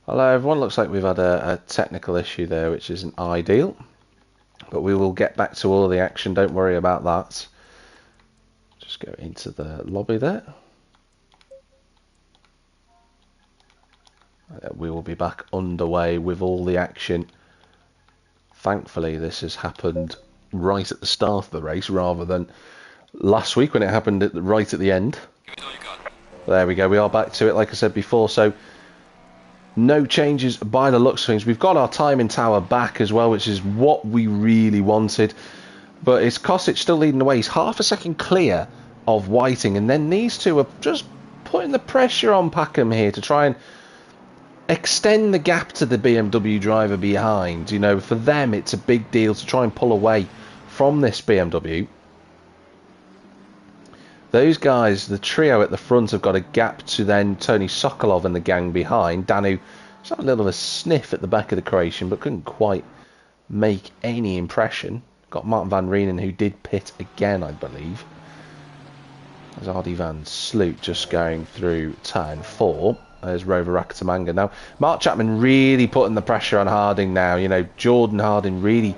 Hello everyone, looks like we've had a technical issue there which isn't ideal, but we will get back to all of the action, don't worry about that. Just go into the lobby there. We will be back underway with all the action. Thankfully this has happened right at the start of the race rather than last week when it happened right at the end. There we go, we are back to it like I said before, so no changes by the looks of things. We've got our timing tower back as well, which is what we really wanted. But it's Kosic still leading the way. He's half a second clear of Whiting. And then these two are just putting the pressure on Packham here to try and extend the gap to the BMW driver behind. You know, for them, it's a big deal to try and pull away from this BMW. Those guys, the trio at the front, have got a gap to then Tony Sokolov and the gang behind. Danu just had a little of a sniff at the back of the Croatian, but couldn't quite make any impression. Got Martin van Reenen, who did pit again, I believe. There's Ardy van Sloot just going through turn 4. There's Rover Rakatamanga. Now, Mark Chapman really putting the pressure on Harding now. You know, Jordan Harding really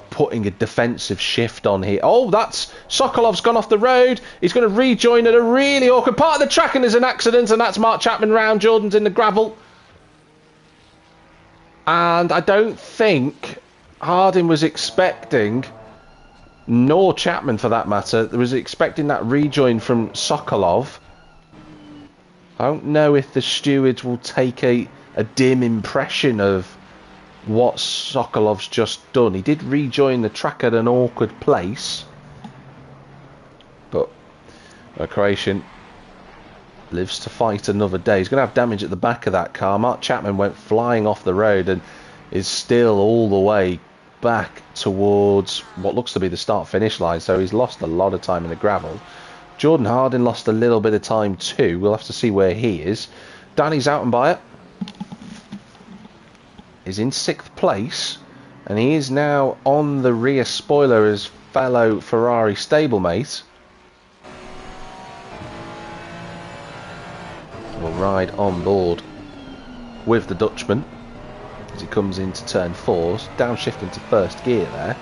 putting a defensive shift on here. Oh, that's Sokolov's gone off the road. He's going to rejoin at a really awkward part of the track, and there's an accident, and that's Mark Chapman round. Jordan's in the gravel. And I don't think Harding was expecting, nor Chapman for that matter, was expecting that rejoin from Sokolov. I don't know if the stewards will take a dim impression of what Sokolov's just done. He did rejoin the track at an awkward place, but a Croatian lives to fight another day. He's going to have damage at the back of that car. Mark Chapman went flying off the road and is still all the way back towards what looks to be the start-finish line, so he's lost a lot of time in the gravel. Jordan Harding lost a little bit of time too. We'll have to see where he is. Danny's out and by it. Is in 6th place, and he is now on the rear spoiler as fellow Ferrari stablemate. Will ride on board with the Dutchman as he comes into turn 4, downshifting to 1st gear there.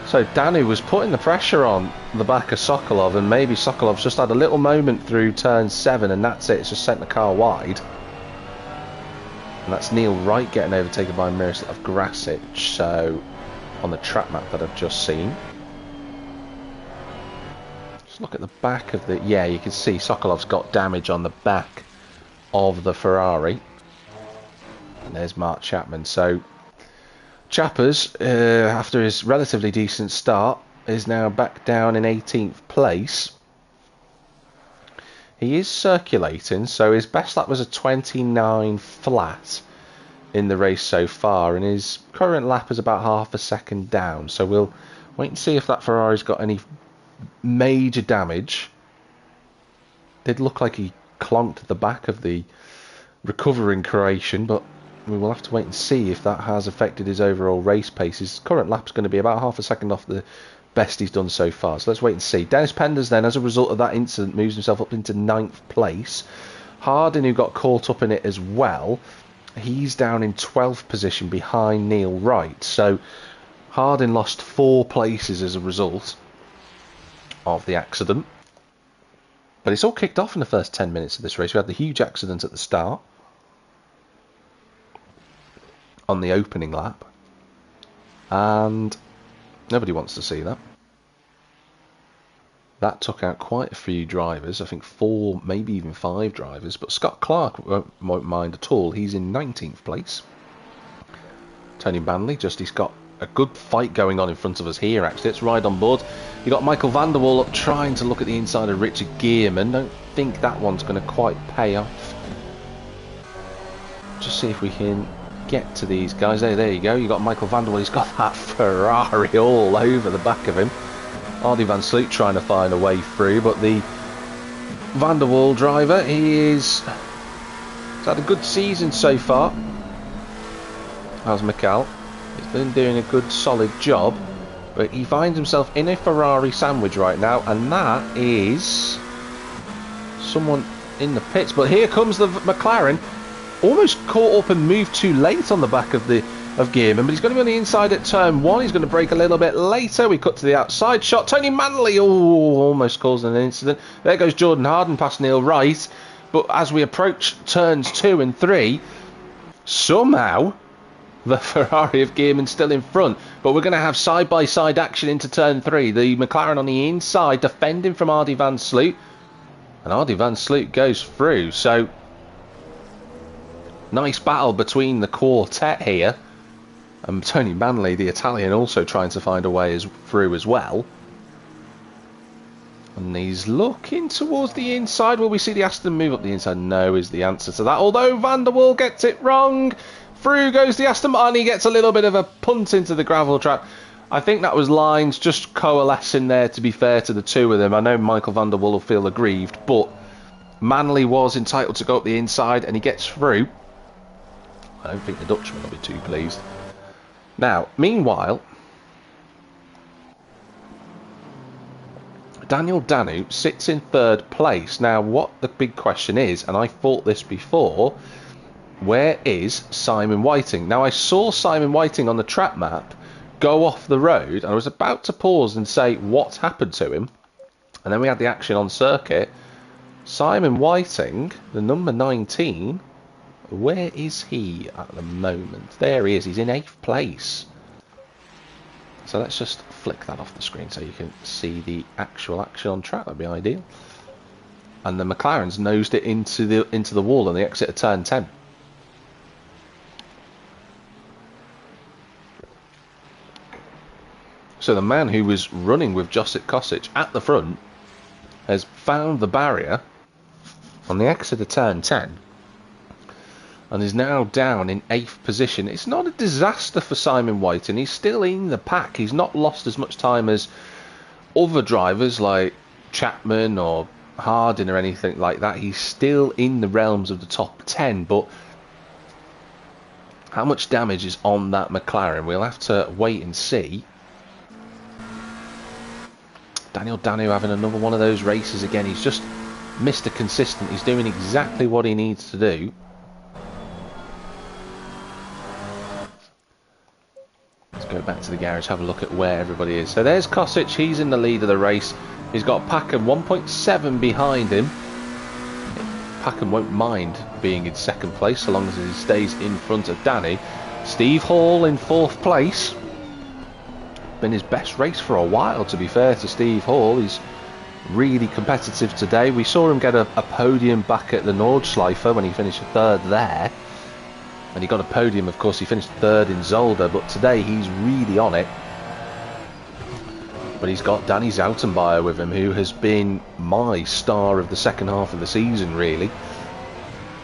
So Danu was putting the pressure on the back of Sokolov, and maybe Sokolov's just had a little moment through turn 7, and that's it. It's just sent the car wide. And that's Neil Wright getting overtaken by Miroslav Grasic, so on the track map that I've just seen. Just look at the back of the... Yeah, you can see Sokolov's got damage on the back of the Ferrari. And there's Mark Chapman. So Chappers, after his relatively decent start, is now back down in 18th place. He is circulating, so his best lap was a 29 flat in the race so far, and his current lap is about half a second down. So we'll wait and see if that Ferrari's got any major damage. Did look like he clonked the back of the recovering Croatian, but we will have to wait and see if that has affected his overall race pace. His current lap's going to be about half a second off the best he's done so far, so let's wait and see. Dennis Penders then, as a result of that incident, moves himself up into 9th place. Harding, who got caught up in it as well, he's down in 12th position behind Neil Wright. So Harding lost 4 places as a result of the accident, but it's all kicked off in the first 10 minutes of this race. We had the huge accident at the start on the opening lap, and nobody wants to see that. That took out quite a few drivers, I think 4, maybe even 5 drivers, but Scott Clark won't mind at all. He's in 19th place. Tony Banley, he's got a good fight going on in front of us here, actually. Let's ride on board. You got Michael van der Waal up trying to look at the inside of Richard Gearman. Don't think that one's going to quite pay off. Just see if we can get to these guys. There you go. You got Michael van der Waal. He's got that Ferrari all over the back of him. Ardy van Sloot trying to find a way through, but the Van der Waal driver. He's had a good season so far. How's Mikkel? He's been doing a good solid job, but he finds himself in a Ferrari sandwich right now, and that is someone in the pits. But here comes the McLaren, almost caught up and moved too late on the back of Gearman, but he's going to be on the inside at turn 1. He's going to brake a little bit later. We cut to the outside shot. Tony Manley, almost caused an incident. There goes Jordan Harden past Neil Wright. But as we approach turns 2 and 3, somehow the Ferrari of Gearman still in front. But we're going to have side-by-side action into turn 3. The McLaren on the inside defending from Ardy van Sloot. And Ardy van Sloot goes through. So, nice battle between the quartet here. And Tony Manley, the Italian, also trying to find a way through as well. And he's looking towards the inside. Will we see the Aston move up the inside? No is the answer to that. Although Van der Waal gets it wrong. Through goes the Aston Martin. He gets a little bit of a punt into the gravel trap. I think that was lines just coalescing there, to be fair to the two of them. I know Michael Van der Waal will feel aggrieved, but Manley was entitled to go up the inside and he gets through. I don't think the Dutchman will be too pleased. Now, meanwhile, Daniel Danu sits in 3rd place. Now, what the big question is, and I thought this before, where is Simon Whiting? Now, I saw Simon Whiting on the track map go off the road, and I was about to pause and say, what's happened to him? And then we had the action on circuit. Simon Whiting, the number 19, where is he at the moment? There he is. He's in 8th place. So let's just flick that off the screen so you can see the actual action on track. That'd be ideal. And the McLaren's nosed it into the wall on the exit of turn 10. So the man who was running with Josip Kosic at the front has found the barrier on the exit of turn 10 and is now down in 8th position. It's not a disaster for Simon Whiting. He's still in the pack. He's not lost as much time as other drivers like Chapman or Hardin or anything like that. He's still in the realms of the top 10, but how much damage is on that McLaren? We'll have to wait and see. Daniel Danu having another one of those races again. He's just Mr. Consistent. He's doing exactly what he needs to do. Let's go back to the garage, have a look at where everybody is. So there's Kosic. He's in the lead of the race. He's got Packham 1.7 behind him. Packham won't mind being in 2nd place so long as he stays in front of Danny. Steve Hall in 4th place. Been his best race for a while, to be fair to Steve Hall. He's really competitive today. We saw him get a podium back at the Nordschleife when he finished 3rd there, and he got a podium, of course. He finished 3rd in Zolder, but today he's really on it. But he's got Danny Zoutenbayer with him, who has been my star of the second half of the season, really.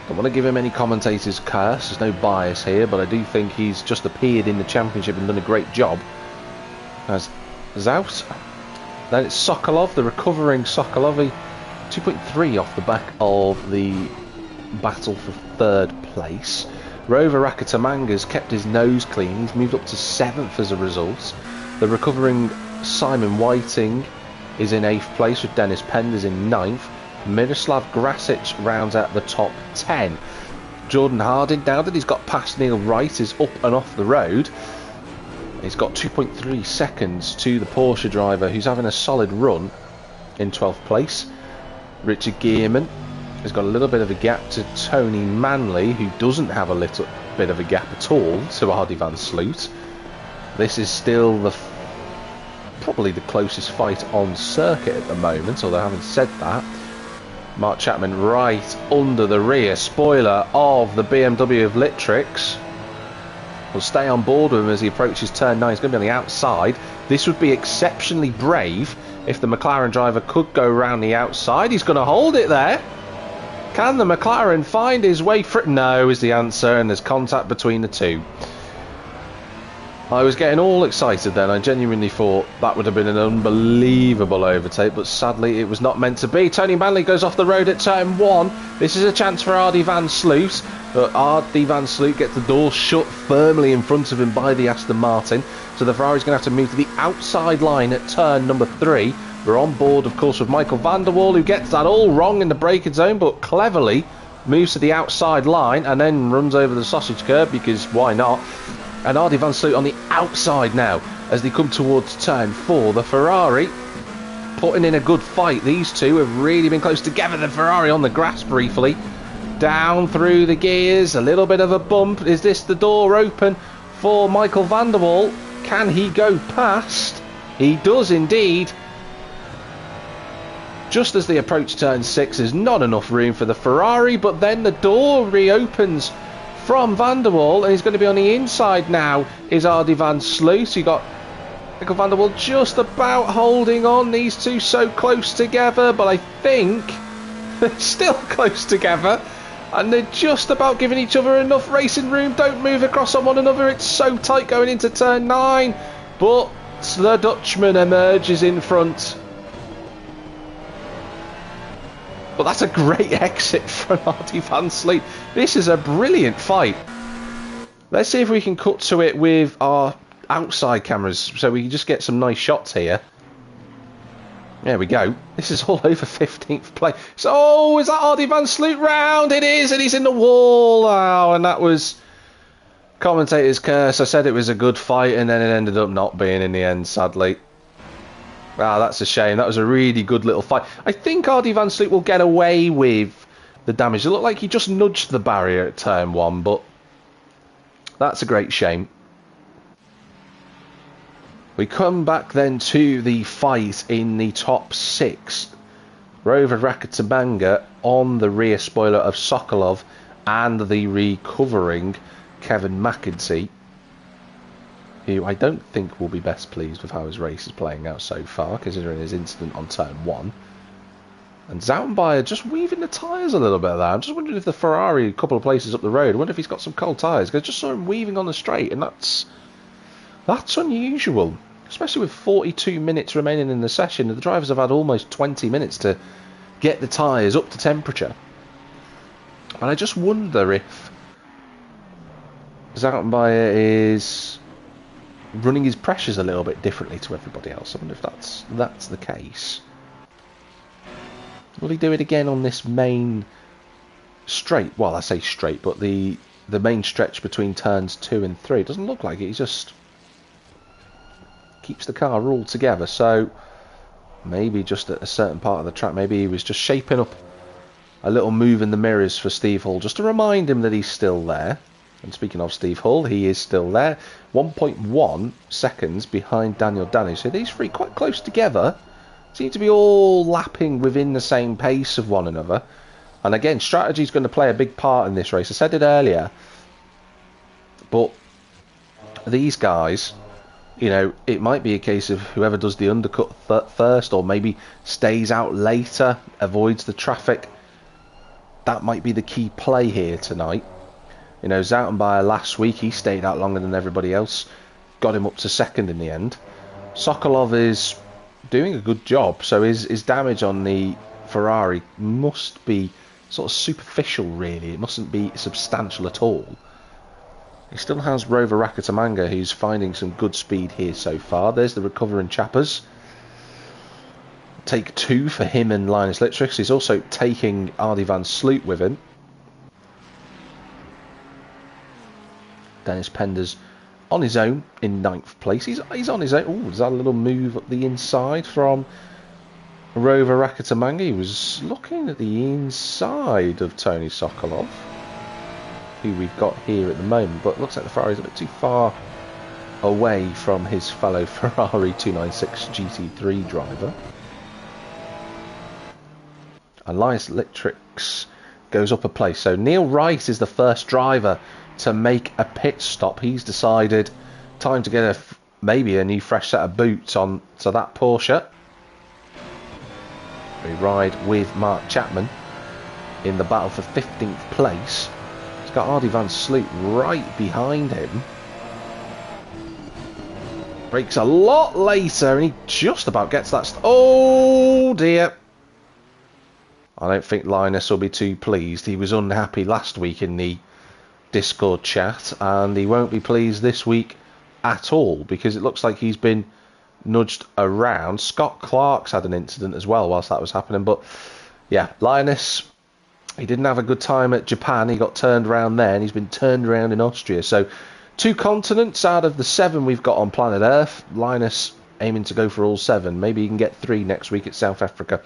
Don't want to give him any commentator's curse, there's no bias here, but I do think he's just appeared in the championship and done a great job. As Zout. Then it's Sokolov, the recovering Sokolov, 2.3 off the back of the battle for 3rd place. Rover Rakatamanga's kept his nose clean. He's moved up to 7th as a result. The recovering Simon Whiting is in 8th place with Dennis Penders in 9th. Miroslav Grasic rounds out the top 10. Jordan Hardin, now that he's got past Neil Wright, is up and off the road. He's got 2.3 seconds to the Porsche driver, who's having a solid run in 12th place. Richard Gearman has got a little bit of a gap to Tony Manley, who doesn't have a little bit of a gap at all to Ardy van Sloot. This is still probably the closest fight on circuit at the moment, although having said that, Mark Chapman right under the rear spoiler of the BMW of Litrix. Will stay on board with him as he approaches turn 9. He's going to be on the outside. This would be exceptionally brave if the McLaren driver could go around the outside. He's going to hold it there. Can the McLaren find his way through? No is the answer, and there's contact between the two. I was getting all excited then. I genuinely thought that would have been an unbelievable overtake, but sadly it was not meant to be. Tony Manley goes off the road at turn 1. This is a chance for Ardy van Sloot, but Ardy van Sloot gets the door shut firmly in front of him by the Aston Martin, so the Ferrari's going to have to move to the outside line at turn number 3. We're on board, of course, with Michael van der Waal, who gets that all wrong in the braking zone, but cleverly moves to the outside line and then runs over the sausage curb, because why not? And Ardy van Sloot on the outside now as they come towards turn 4. The Ferrari putting in a good fight. These two have really been close together. The Ferrari on the grass briefly. Down through the gears. A little bit of a bump. Is this the door open for Michael van der Waal? Can he go past? He does indeed. Just as they approach turn 6, there's not enough room for the Ferrari, but then the door reopens from van der Waal, and he's going to be on the inside now, is Ardy van Sloot. You got Michael van der Waal just about holding on. These two so close together, but I think they're still close together, and they're just about giving each other enough racing room. Don't move across on one another. It's so tight going into turn 9, but the Dutchman emerges in front. But that's a great exit from Ardy van Sloot. This is a brilliant fight. Let's see if we can cut to it with our outside cameras so we can just get some nice shots here. There we go. This is all over 15th place. So, oh, is that Ardy van Sloot round? It is, and he's in the wall. Oh, and that was commentator's curse. I said it was a good fight, and then it ended up not being in the end, sadly. Ah, that's a shame. That was a really good little fight. I think Ardy van Sloot will get away with the damage. It looked like he just nudged the barrier at turn 1, but that's a great shame. We come back then to the fight in the top 6. Rover Rakitamanga on the rear spoiler of Sokolov and the recovering Kevin McEntee, who I don't think will be best pleased with how his race is playing out so far, considering his incident on turn 1. And Zoutenbayer just weaving the tyres a little bit there. I'm just wondering if the Ferrari, a couple of places up the road, I wonder if he's got some cold tyres, because I just saw him weaving on the straight, and that's unusual, especially with 42 minutes remaining in the session. The drivers have had almost 20 minutes to get the tyres up to temperature. And I just wonder if Zoutenbayer is running his pressures a little bit differently to everybody else. I wonder if that's the case. Will he do it again on this main straight? Well, I say straight, but the main stretch between turns 2 and 3. It doesn't look like it. He just keeps the car all together. So maybe just at a certain part of the track, maybe he was just shaping up a little move in the mirrors for Steve Hull, just to remind him that he's still there. And speaking of Steve Hull, he is still there. 1.1 seconds behind Daniel Danny. So these three quite close together. Seem to be all lapping within the same pace of one another. And again, strategy is going to play a big part in this race. I said it earlier. But these guys, you know, it might be a case of whoever does the undercut first, or maybe stays out later, avoids the traffic. That might be the key play here tonight. You know, Zoutenbayer last week, he stayed out longer than everybody else. Got him up to second in the end. Sokolov is doing a good job, so his damage on the Ferrari must be sort of superficial, really. It mustn't be substantial at all. He still has Rover Rakitamanga, who's finding some good speed here so far. There's the recovering chappers. Take 2 for him and Linus Littrix. He's also taking Ardy van Sloot with him. Dennis Pender's on his own in 9th place. He's on his own. Oh, there's that little move up the inside from Rover Rakitamanga. He was looking at the inside of Tony Sokolov, who we've got here at the moment, but it looks like the Ferrari's a bit too far away from his fellow Ferrari 296 GT3 driver. And Linus Littrix goes up a place. So Neil Wright is the first driver to make a pit stop. He's decided time to get maybe a new fresh set of boots on to that Porsche. We ride with Mark Chapman in the battle for 15th place. He's got Ardy van Sloot right behind him. Brakes a lot later, and he just about gets that. Oh dear. I don't think Linus will be too pleased. He was unhappy last week in the Discord chat, and he won't be pleased this week at all, because it looks like he's been nudged around. Scott Clark's had an incident as well whilst that was happening, but yeah, Linus, he didn't have a good time at Japan. He got turned around there, and he's been turned around in Austria. So 2 continents out of the 7 we've got on planet Earth. Linus aiming to go for all 7. Maybe he can get 3 next week at South Africa.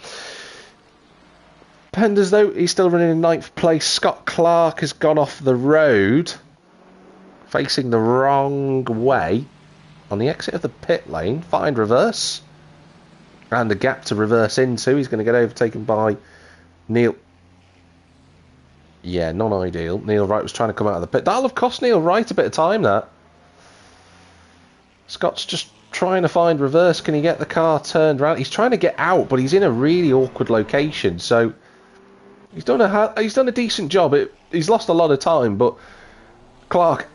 Penders, though, he's still running in 9th place. Scott Clark has gone off the road, facing the wrong way on the exit of the pit lane. Find reverse. And a gap to reverse into. He's going to get overtaken by Neil. Yeah, non-ideal. Neil Wright was trying to come out of the pit. That'll have cost Neil Wright a bit of time, that. Scott's just trying to find reverse. Can he get the car turned around? He's trying to get out, but he's in a really awkward location, so he's done a decent job. He's lost a lot of time, but Clark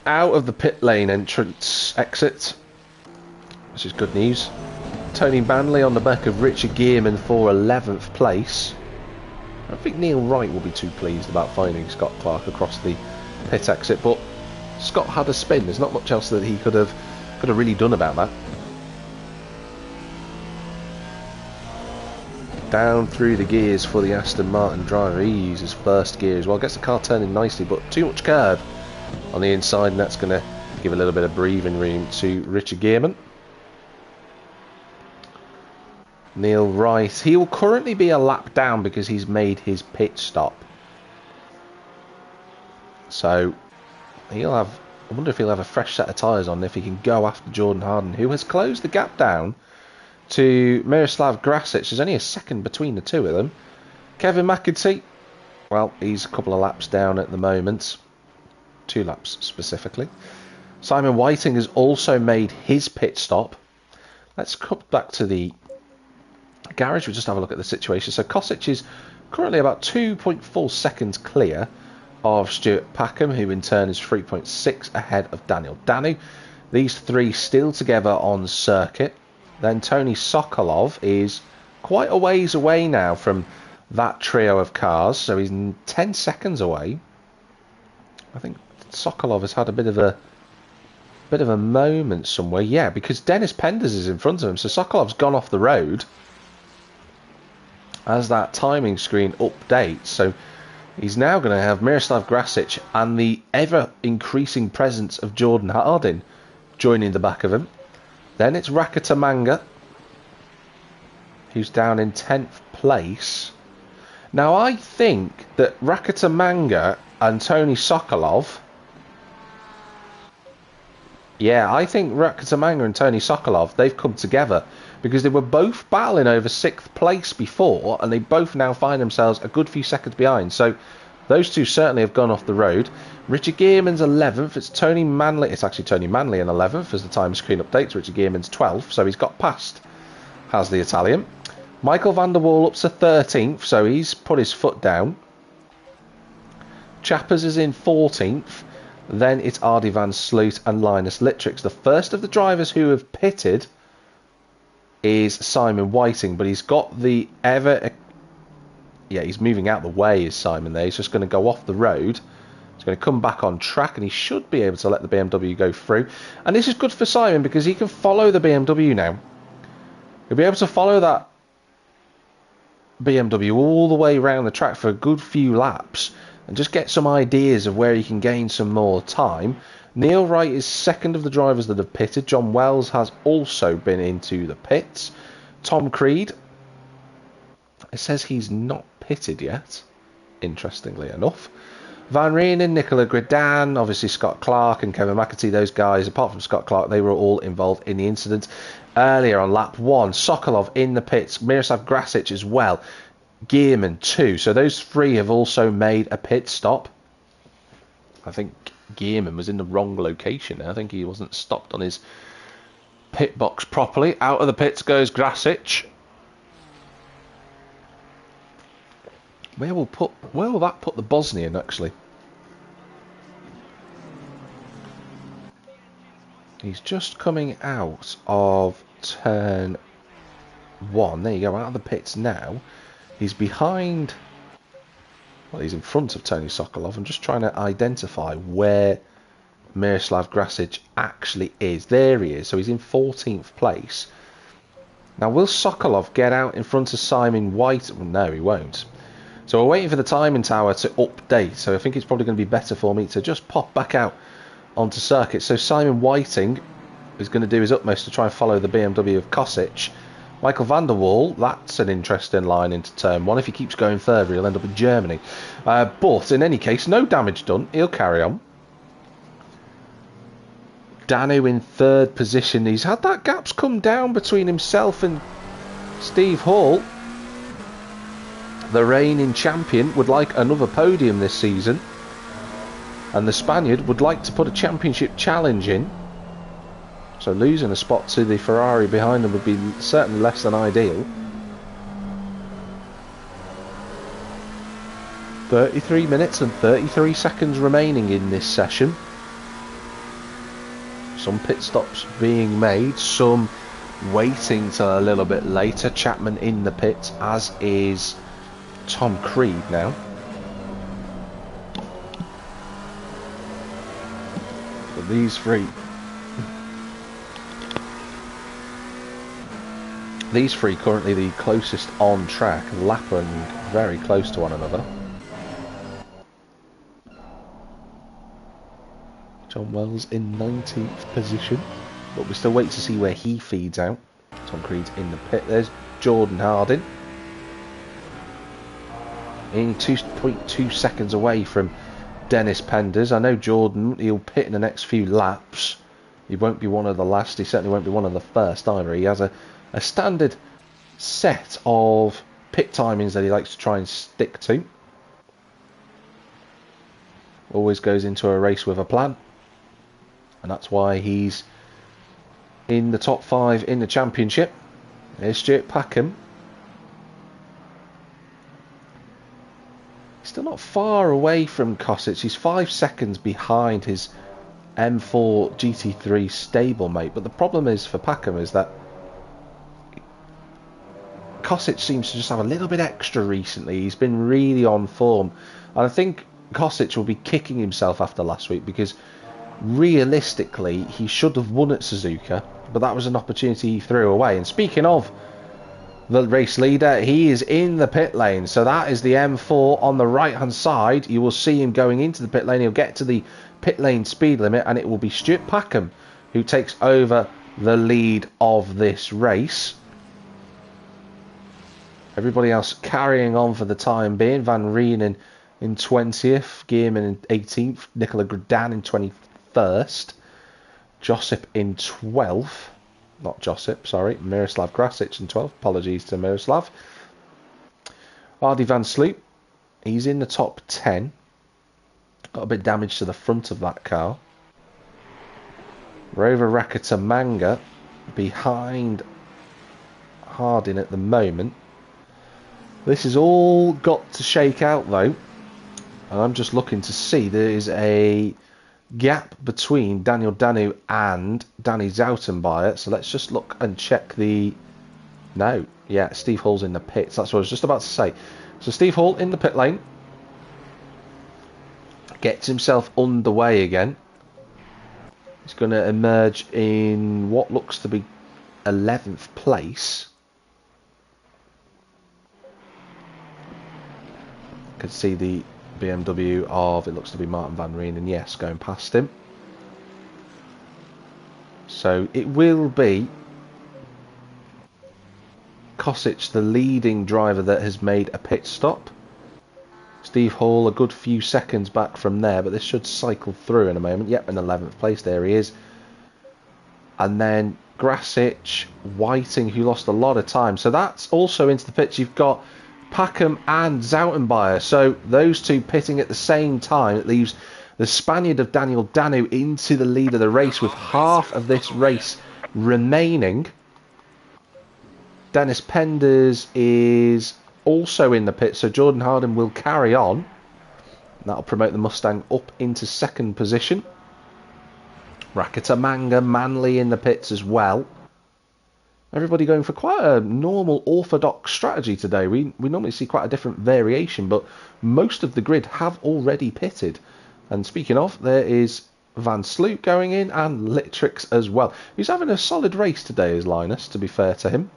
out of the pit lane entrance exit, which is good news. Tony Manley on the back of Richard Gearman for 11th place. I don't think Neil Wright will be too pleased about finding Scott Clark across the pit exit, but Scott had a spin. There's not much else that he could have really done about that. Down through the gears for the Aston Martin driver. He uses first gear as well. Gets the car turning nicely, but too much curve on the inside, and that's going to give a little bit of breathing room to Richard Gearman. Neil Wright, he will currently be a lap down because he's made his pit stop. So he'll have, I wonder if he'll have a fresh set of tyres on if he can go after Jordan Harden, who has closed the gap down to Miroslav Grasic. There's only a second between the two of them. Kevin McEntee, well, he's a couple of laps down at the moment. 2 laps specifically. Simon Whiting has also made his pit stop. Let's come back to the garage. We'll just have a look at the situation. So Kosic is currently about 2.4 seconds clear of Stuart Packham, who in turn is 3.6 ahead of Daniel Danu. These 3 still together on circuit. Then Tony Sokolov is quite a ways away now from that trio of cars, so he's 10 seconds away. I think Sokolov has had a bit of a moment somewhere. Yeah, because Dennis Penders is in front of him, so Sokolov's gone off the road as that timing screen updates. So he's now going to have Miroslav Grasic and the ever-increasing presence of Jordan Harding joining the back of him. Then it's Rakata Manga, who's down in 10th place. Now, I think that Rakata Manga and Tony Sokolov... Yeah, I think Rakata Manga and Tony Sokolov, they've come together because they were both battling over 6th place before, and they both now find themselves a good few seconds behind. So those two certainly have gone off the road. Richard Gearman's 11th. It's Tony Manley. It's actually Tony Manley in 11th as the time screen updates. Richard Gearman's 12th, so he's got past, has the Italian. Michael van der Waal up to 13th, so he's put his foot down. Chappers is in 14th. Then it's Ardy van Sloot and Linus Littrix. The first of the drivers who have pitted is Simon Whiting, but he's got the he's moving out the way, is Simon there. He's just going to go off the road. He's going to come back on track, and he should be able to let the BMW go through. And this is good for Simon because he can follow the BMW now. He'll be able to follow that BMW all the way around the track for a good few laps and just get some ideas of where he can gain some more time. Neil Wright is second of the drivers that have pitted. John Wells has also been into the pits. Tom Creed, it says he's not pitted yet, interestingly enough. Van Renen, Nicola Gredan, obviously Scott Clark and Kevin McEntee, those guys, apart from Scott Clark, they were all involved in the incident. Earlier on lap 1, Sokolov in the pits, Miroslav Grasic as well, Gearman 2. So those 3 have also made a pit stop. I think Gearman was in the wrong location. I think he wasn't stopped on his pit box properly. Out of the pits goes Grasic. Where will that put the Bosnian, actually? He's just coming out of turn 1. There you go, out of the pits now. He's behind... Well, he's in front of Tony Sokolov. I'm just trying to identify where Miroslav Grasic actually is. There he is. So he's in 14th place. Now, will Sokolov get out in front of Simon White? Well, no, he won't. So we're waiting for the timing tower to update. So I think it's probably going to be better for me to just pop back out onto circuit. So Simon Whiting is going to do his utmost to try and follow the BMW of Kosic. Michael van der Waal, that's an interesting line into turn 1. If he keeps going further, he'll end up in Germany. But in any case, no damage done. He'll carry on. Danu in 3rd position. He's had that gaps come down between himself and Steve Hall. The reigning champion would like another podium this season. And the Spaniard would like to put a championship challenge in. So losing a spot to the Ferrari behind them would be certainly less than ideal. 33 minutes and 33 seconds remaining in this session. Some pit stops being made, some waiting till a little bit later. Chapman in the pits, as is Tom Creed now. But these three currently the closest on track, lapping very close to one another. John Wells in 19th position, but we still wait to see where he feeds out. Tom Creed's in the pit. There's Jordan Harding in 2.2 seconds away from Dennis Penders. I know Jordan, he'll pit in the next few laps. He won't be one of the last. He certainly won't be one of the first either. He has a standard set of pit timings that he likes to try and stick to. Always goes into a race with a plan. And that's why he's in the top 5 in the championship. There's Stuart Packham. Still not far away from Kosic. He's 5 seconds behind his M4 GT3 stablemate. But the problem is for Packham is that Kosic seems to just have a little bit extra recently. He's been really on form. And I think Kosic will be kicking himself after last week because realistically he should have won at Suzuka, but that was an opportunity he threw away. And speaking of the race leader, he is in the pit lane. So that is the M4 on the right hand side. You will see him going into the pit lane. He'll get to the pit lane speed limit and it will be Stuart Packham who takes over the lead of this race. Everybody else carrying on for the time being. Van Reen in 20th, Gearman in 18th, Nicola Gradan in 21st, Josip in 12th, not Josip, sorry, Miroslav Grasic in 12th, apologies to Miroslav. Ardy Van Sloop, he's in the top 10, got a bit of damage to the front of that car. Rover Rakatamanga behind Harding at the moment. This has all got to shake out though, and I'm just looking to see there is a gap between Daniel Danu and Danny Zoutenbayer, so let's just look and check the... No, yeah, Steve Hall's in the pits, that's what I was just about to say. So Steve Hall in the pit lane, gets himself underway again. He's going to emerge in what looks to be 11th place. Can see the BMW of, it looks to be Martin Van Reen, and yes, going past him. So it will be Kosic, the leading driver, that has made a pit stop. Steve Hall a good few seconds back from there, but this should cycle through in a moment. Yep, in 11th place, there he is. And then Grasic, Whiting, who lost a lot of time. So that's also into the pits. You've got Packham and Zoutenbayer, so those two pitting at the same time. It leaves the Spaniard of Daniel Danu into the lead of the race with half of this race remaining. Dennis Penders is also in the pit, so Jordan Harding will carry on. That'll promote the Mustang up into 2nd position. Rakatamanga, Manley in the pits as well. Everybody going for quite a normal orthodox strategy today. We normally see quite a different variation, but most of the grid have already pitted. And speaking of, there is Van Sloot going in and Litrix as well. He's having a solid race today, is Linus, to be fair to him.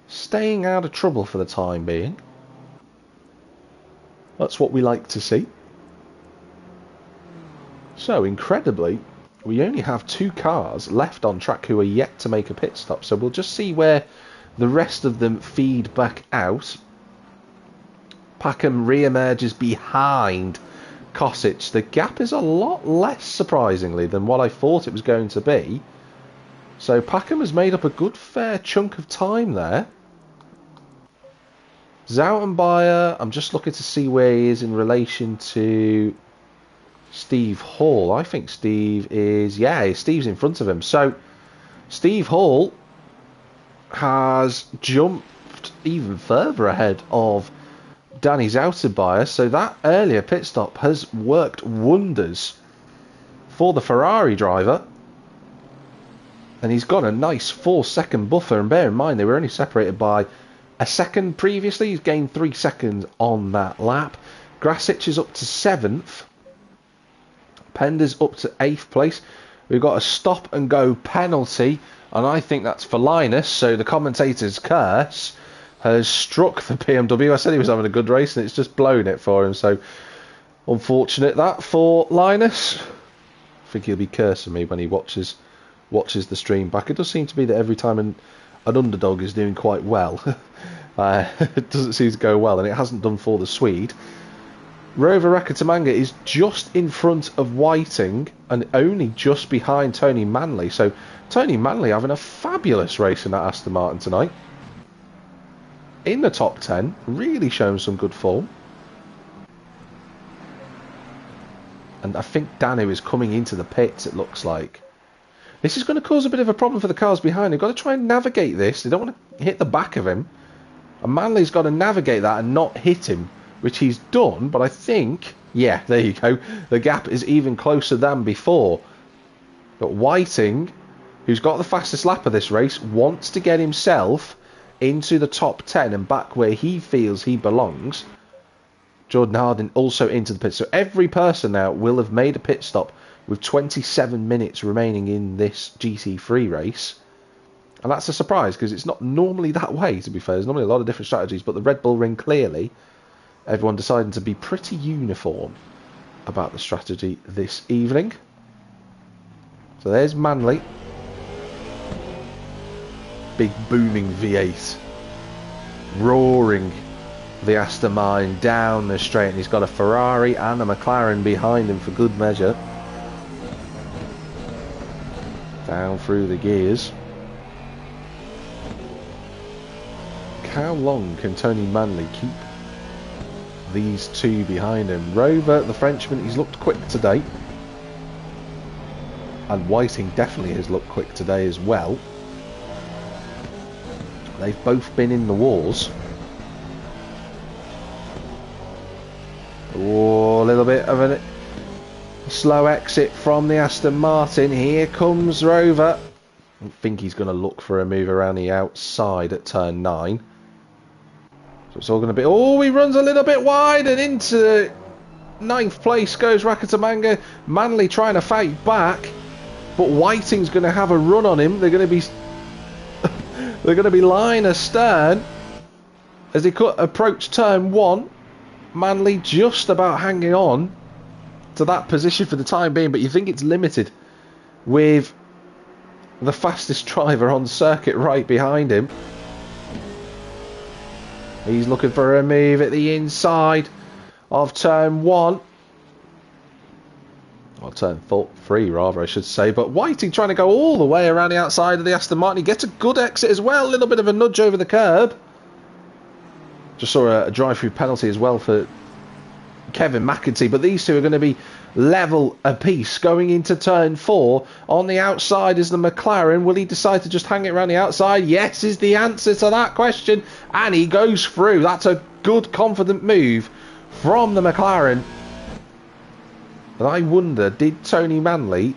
Staying out of trouble for the time being. That's what we like to see. So, incredibly, we only have 2 cars left on track who are yet to make a pit stop. So we'll just see where the rest of them feed back out. Packham re-emerges behind Kosic. The gap is a lot less, surprisingly, than what I thought it was going to be. So Packham has made up a good fair chunk of time there. Zoutenbayer, I'm just looking to see where he is in relation to Steve Hall. I think Steve is... yeah, Steve's in front of him. So Steve Hall has jumped even further ahead of Danny Zoutenbayer. So that earlier pit stop has worked wonders for the Ferrari driver. And he's got a nice 4-second buffer. And bear in mind, they were only separated by a second previously. He's gained 3 seconds on that lap. Grasic is up to 7th. Pender's up to 8th place. We've got a stop and go penalty, and I think that's for Linus. So the commentator's curse has struck the BMW. I said he was having a good race, and it's just blown it for him. So unfortunate that for Linus. I think he'll be cursing me when he watches the stream back. It does seem to be that every time an underdog is doing quite well, it doesn't seem to go well, and it hasn't done for the Swede. Rover Rakatamanga is just in front of Whiting and only just behind Tony Manley. So Tony Manley having a fabulous race in that Aston Martin tonight. In the top 10, really showing some good form. And I think Danu is coming into the pits, it looks like. This is going to cause a bit of a problem for the cars behind. They've got to try and navigate this. They don't want to hit the back of him. And Manley's got to navigate that and not hit him, which he's done, but I think, yeah, there you go, the gap is even closer than before. But Whiting, who's got the fastest lap of this race, wants to get himself into the top 10 and back where he feels he belongs. Jordan Harding also into the pit. So every person now will have made a pit stop with 27 minutes remaining in this GT3 race. And that's a surprise, because it's not normally that way, to be fair. There's normally a lot of different strategies, but the Red Bull Ring clearly... everyone deciding to be pretty uniform about the strategy this evening. So there's Manley. Big booming V8. Roaring the Aston Martin down the straight. And he's got a Ferrari and a McLaren behind him for good measure. Down through the gears. How long can Tony Manley keep these two behind him? Rover, the Frenchman, he's looked quick today. And Whiting definitely has looked quick today as well. They've both been in the wars. Oh, a little bit of a slow exit from the Aston Martin. Here comes Rover. I think he's going to look for a move around the outside at turn 9. So it's all going to be... oh, he runs a little bit wide, and into 9th place goes Rakatamanga. Manley trying to fight back, but Whiting's going to have a run on him. They're going to be... they're going to be line astern as they approach turn 1. Manley just about hanging on to that position for the time being, but you think it's limited with the fastest driver on circuit right behind him. He's looking for a move at the inside of turn 1. Or turn 3 rather, I should say. But Whiting trying to go all the way around the outside of the Aston Martin. He gets a good exit as well. A little bit of a nudge over the curb. Just saw a drive-through penalty as well for Kevin McEntee. But these two are going to be level apiece going into turn 4. On the outside is the McLaren. Will he decide to just hang it around the outside? Yes is the answer to that question. And he goes through. That's a good, confident move from the McLaren. But I wonder, did Tony Manley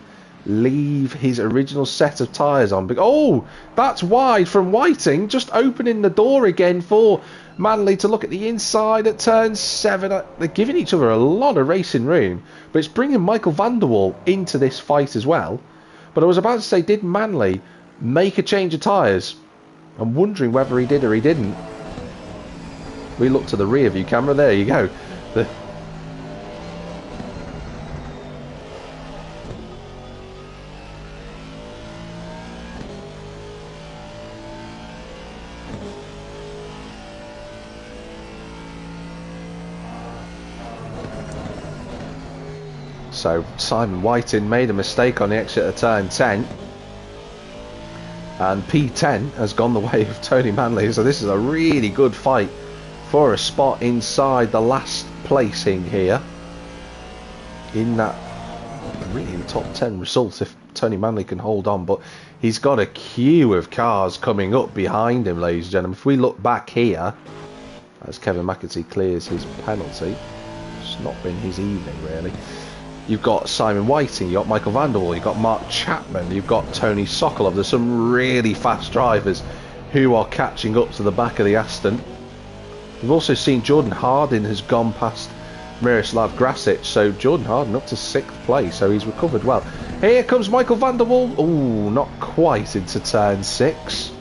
leave his original set of tyres on. Oh, that's wide from Whiting, just opening the door again for Manley to look at the inside at turn 7. They're giving each other a lot of racing room, but it's bringing Michael van der Waal into this fight as well. But I was about to say, did Manley make a change of tyres? I'm wondering whether he did or he didn't. We look to the rear view camera. There you go. So Simon Whiting made a mistake on the exit of turn 10. And P10 has gone the way of Tony Manley. So this is a really good fight for a spot inside the last placing here. In that really top 10 results if Tony Manley can hold on. But he's got a queue of cars coming up behind him, ladies and gentlemen. If we look back here, as Kevin McAtee clears his penalty. It's not been his evening, really. You've got Simon Whiting, you've got Michael van der Waal, you've got Mark Chapman, you've got Tony Sokolov. There's some really fast drivers who are catching up to the back of the Aston. We've also seen Jordan Harding has gone past Miroslav Grasic, so Jordan Harding up to 6th place, so he's recovered well. Here comes Michael van der Waal. Ooh, not quite into turn 6.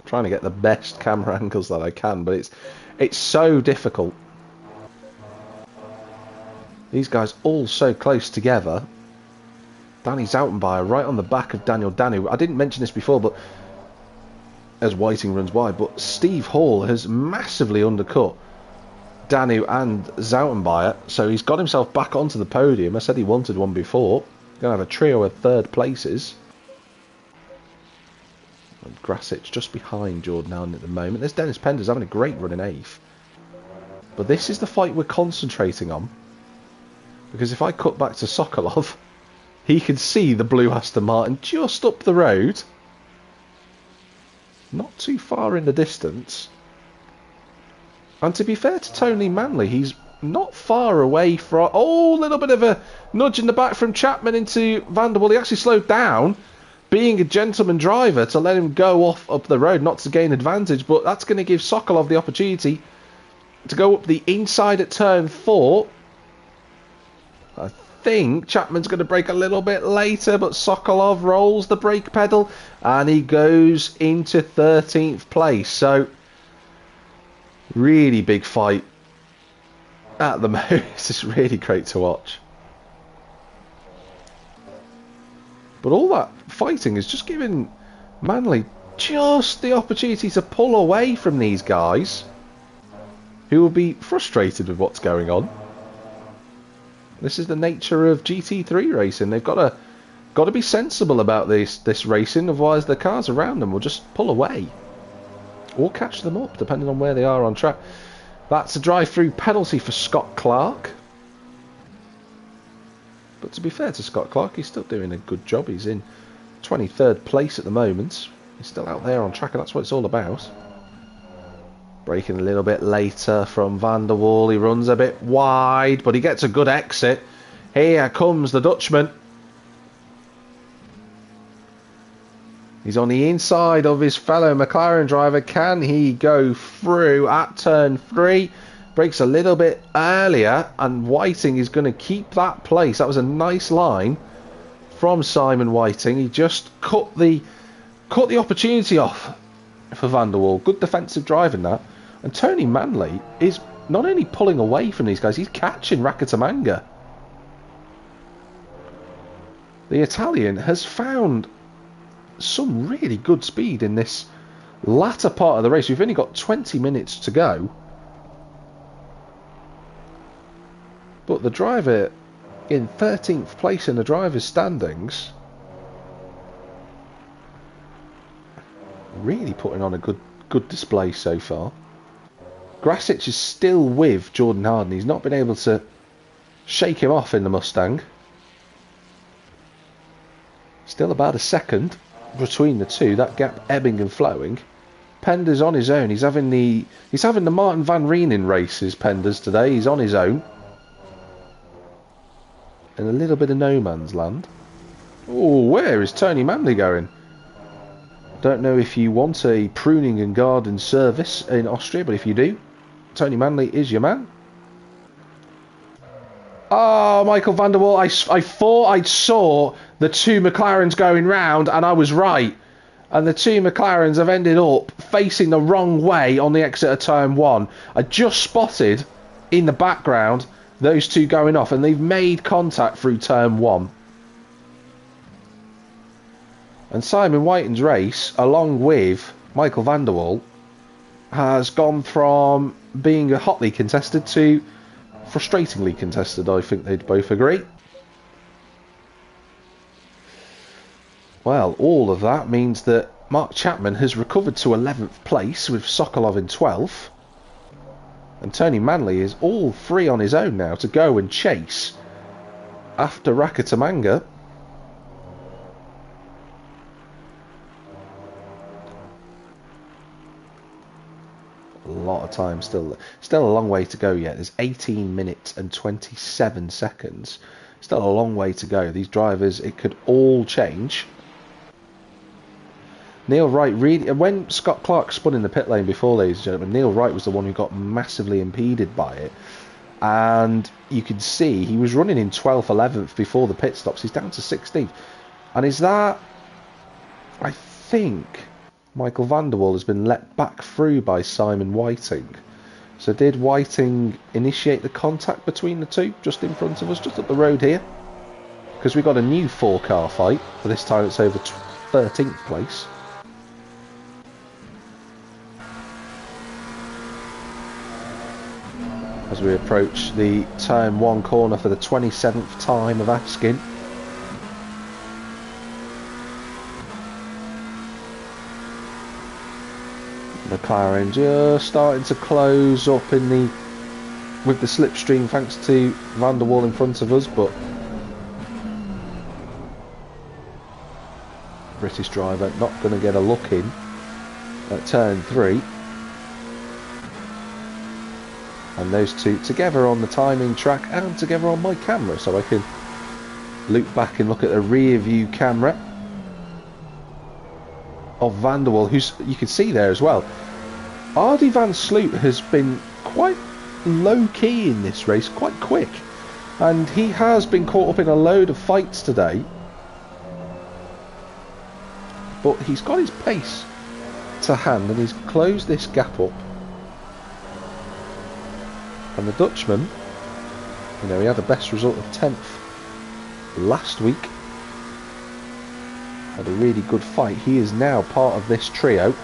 Trying to get the best camera angles that I can, but it's so difficult. These guys all so close together. Danny Zoutenbayer right on the back of Daniel Danu. I didn't mention this before, but as Whiting runs wide, but Steve Hall has massively undercut Danu and Zoutenbayer, so he's got himself back onto the podium. I said he wanted one before. Gonna have a trio of 3rd places. Grasic just behind Jordan Harding at the moment. There's Dennis Penders having a great run in 8th. But this is the fight we're concentrating on. Because if I cut back to Sokolov, he can see the blue Aston Martin just up the road. Not too far in the distance. And to be fair to Tony Manley, he's not far away from... Oh, a little bit of a nudge in the back from Chapman into van der Waal. He actually slowed down, being a gentleman driver, to let him go off up the road, not to gain advantage, but that's going to give Sokolov the opportunity to go up the inside at turn 4. I think Chapman's going to brake a little bit later, but Sokolov rolls the brake pedal and he goes into 13th place. So really big fight at the moment. It's really great to watch. But all that fighting is just giving Manley just the opportunity to pull away from these guys who will be frustrated with what's going on. This is the nature of GT3 racing. They've got to be sensible about this racing, otherwise the cars around them will just pull away or catch them up, depending on where they are on track. That's a drive-through penalty for Scott Clark. But to be fair to Scott Clark, he's still doing a good job. He's in 23rd place at the moment. He's still out there on track, and that's what it's all about. Braking a little bit later from Van der Waal. He runs a bit wide, but he gets a good exit. Here comes the Dutchman. He's on the inside of his fellow McLaren driver. Can he go through at turn 3? Brakes a little bit earlier, and Whiting is going to keep that place. That was a nice line from Simon Whiting. He just cut the opportunity off for Van der Waal. Good defensive driving that. And Tony Manley is not only pulling away from these guys, he's catching Rakatamanga. The Italian has found some really good speed in this latter part of the race. We've only got 20 minutes to go. But the driver in 13th place in the driver's standings, really putting on a good display so far. Grasic is still with Jordan Harding. He's not been able to shake him off in the Mustang. Still about a second between the two. That gap ebbing and flowing. Pender's on his own. He's having the Martin van Riening races, Pender's, today. He's on his own. In a little bit of no man's land. Oh, where is Tony Manley going? Don't know if you want a pruning and garden service in Austria, but if you do, Tony Manley is your man. Oh, Michael van der Waal, I thought I saw the two McLarens going round, and I was right. And the two McLarens have ended up facing the wrong way on the exit of turn 1. I just spotted in the background those two going off, and they've made contact through turn 1. And Simon Whiting's race, along with Michael van der Waal, has gone from being hotly contested to frustratingly contested. I think they'd both agree. Well, all of that means that Mark Chapman has recovered to 11th place with Sokolov in 12th. And Tony Manley is all free on his own now to go and chase after Rakatamanga. A lot of time still a long way to go yet. There's 18 minutes and 27 seconds. Still a long way to go. These drivers, it could all change. Neil Wright really, when Scott Clark spun in the pit lane before, ladies and gentlemen, Neil Wright was the one who got massively impeded by it. And you could see he was running in 12th, 11th before the pit stops. He's down to 16th. And is that, I think Michael van der Waal has been let back through by Simon Whiting. So did Whiting initiate the contact between the two just in front of us, just up the road here? Because we've got a new 4-car fight, but this time it's over 13th place. As we approach the turn 1 corner for the 27th time of asking. McLaren just starting to close up in the with the slipstream thanks to van der Waal in front of us, but British driver not going to get a look in at turn 3. And those two together on the timing track and together on my camera, so I can loop back and look at the rear view camera of van der Waal, who's, you can see there as well, Ardy van Sloot has been quite low key in this race, quite quick, and he has been caught up in a load of fights today, but he's got his pace to hand and he's closed this gap up. And the Dutchman, you know, he had the best result of 10th last week. Had a really good fight. He is now part of this trio.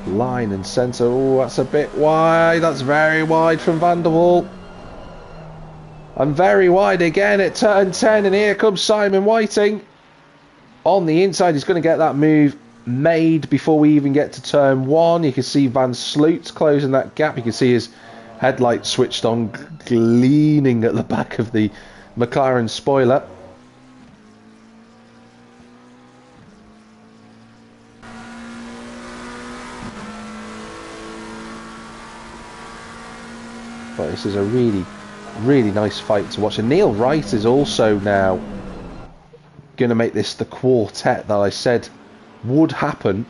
Line and centre. Oh, that's a bit wide. That's very wide from van der Waal. And very wide again at turn 10. And here comes Simon Whiting. On the inside, he's going to get that move made before we even get to turn 1. You can see Van Sloot's closing that gap. You can see his headlight switched on, gleaming at the back of the McLaren spoiler. But this is a really, really nice fight to watch. And Neil Wright is also now going to make this the quartet that I said would happen.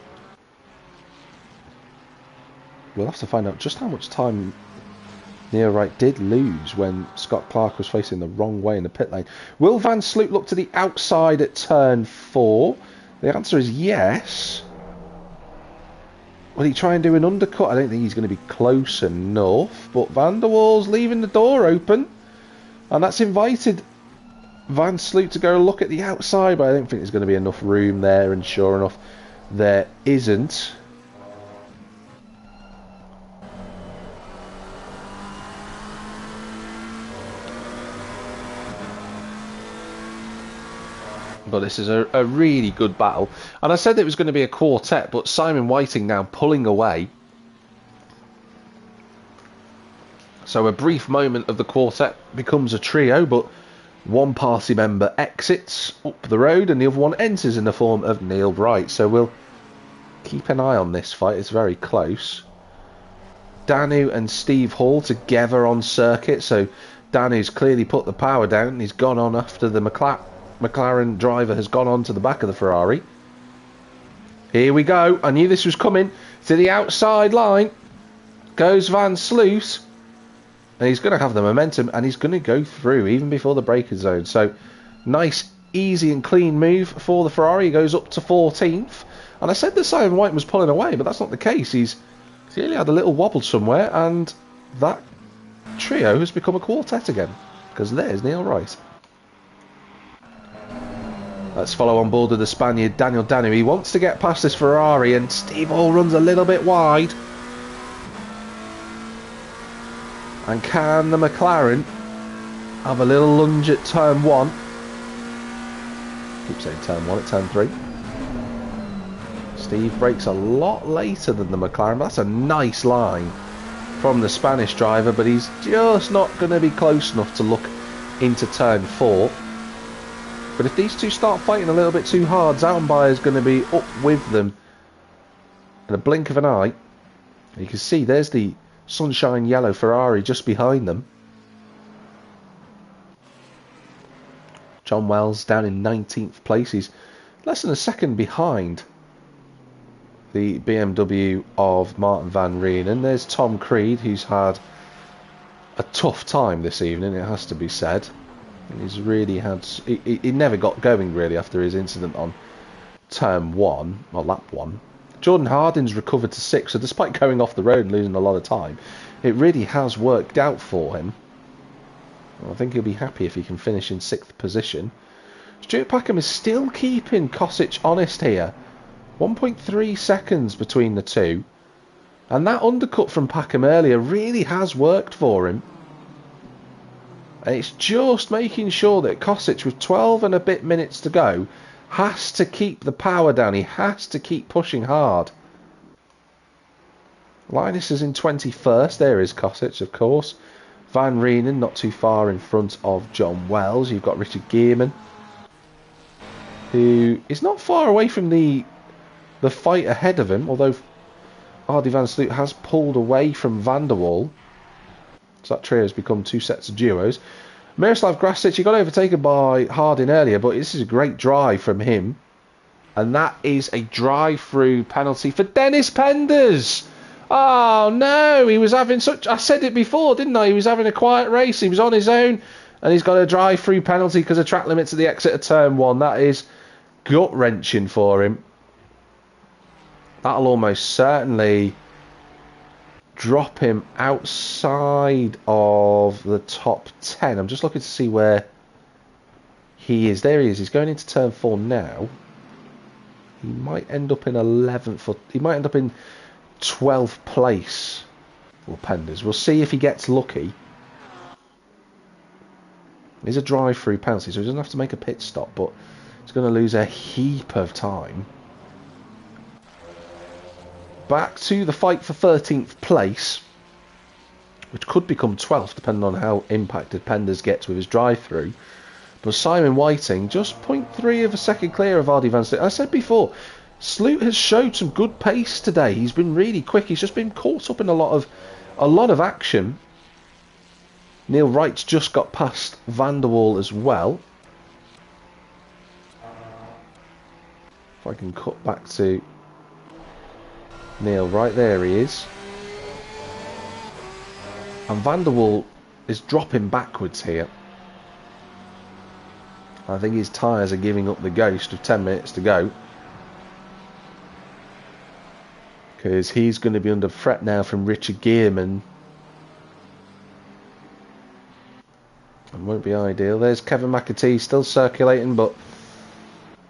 We'll have to find out just how much time Neil Wright did lose when Scott Clark was facing the wrong way in the pit lane. Will Van Sloot look to the outside at turn 4? The answer is yes. Will he try and do an undercut? I don't think he's going to be close enough, but van der Waal's leaving the door open, and that's invited Van Sloot to go look at the outside, but I don't think there's going to be enough room there, and sure enough, there isn't. But this is a really good battle, and I said it was going to be a quartet, but Simon Whiting now pulling away. So a brief moment of the quartet becomes a trio, but one party member exits up the road and the other one enters in the form of Neil Wright. So we'll keep an eye on this fight. It's very close. Danu and Steve Hall together on circuit. So Danu's clearly put the power down and he's gone on after the McLaren driver has gone on to the back of the Ferrari. Here we go. I knew this was coming. To the outside line goes Van Sloot. And he's going to have the momentum and he's going to go through even before the braking zone. So nice, easy and clean move for the Ferrari. He goes up to 14th. And I said that Simon White was pulling away, but that's not the case. He's clearly had a little wobble somewhere, and that trio has become a quartet again, because there's Neil Wright. Let's follow on board with the Spaniard Daniel Danu. He wants to get past this Ferrari, and Steve Hall runs a little bit wide. And can the McLaren have a little lunge at turn 1? Keep saying turn 1 at turn 3. Steve brakes a lot later than the McLaren. That's a nice line from the Spanish driver, but he's just not going to be close enough to look into turn 4. But if these two start fighting a little bit too hard, Zalmbayer is going to be up with them in a blink of an eye. You can see there's the sunshine yellow Ferrari just behind them. John Wells down in 19th place. He's less than a second behind the BMW of Martin van Rijn. And there's Tom Creed, who's had a tough time this evening, it has to be said. And he's really had... He never got going, really, after his incident on turn 1, or lap 1. Jordan Harding's recovered to 6th, so despite going off the road and losing a lot of time, it really has worked out for him. I think he'll be happy if he can finish in 6th position. Stuart Packham is still keeping Kosic honest here. 1.3 seconds between the two. And that undercut from Packham earlier really has worked for him. And it's just making sure that Kosic, with 12 and a bit minutes to go, has to keep the power down. He has to keep pushing hard. Linus is in 21st. There is Kosic, of course. Van Rijn not too far in front of John Wells. You've got Richard Gearman, who is not far away from the fight ahead of him, although Hardy Van Sloot has pulled away from Van der Waal. So that trio has become 2 sets of duos. Miroslav Grasic, he got overtaken by Harding earlier, but this is a great drive from him. And that is a drive-through penalty for Dennis Penders. Oh no, he was having such... I said it before, didn't I? He was having a quiet race. He was on his own, and he's got a drive-through penalty because of track limits at the exit of turn 1. That is gut-wrenching for him. That'll almost certainly drop him outside of the top 10. I'm just looking to see where he is. There he is. He's going into turn 4 now. He might end up in 11th, or he might end up in 12th place for Penders. We'll see if he gets lucky. It's a drive-through penalty, so he doesn't have to make a pit stop, but he's going to lose a heap of time. Back to the fight for 13th place, which could become 12th depending on how impacted Penders gets with his drive-through. But Simon Whiting just 0.3 of a second clear of Hardy Van Sloot. I said before, Sloot has showed some good pace today. He's been really quick. He's just been caught up in a lot of action. Neil Wright's just got past Van der Waal as well. If I can cut back to Neil Wright, there he is. And Van der Waal is dropping backwards here. I think his tyres are giving up the ghost of 10 minutes to go. Because he's going to be under threat now from Richard Gearman. And won't be ideal. There's Kevin McAtee still circulating, but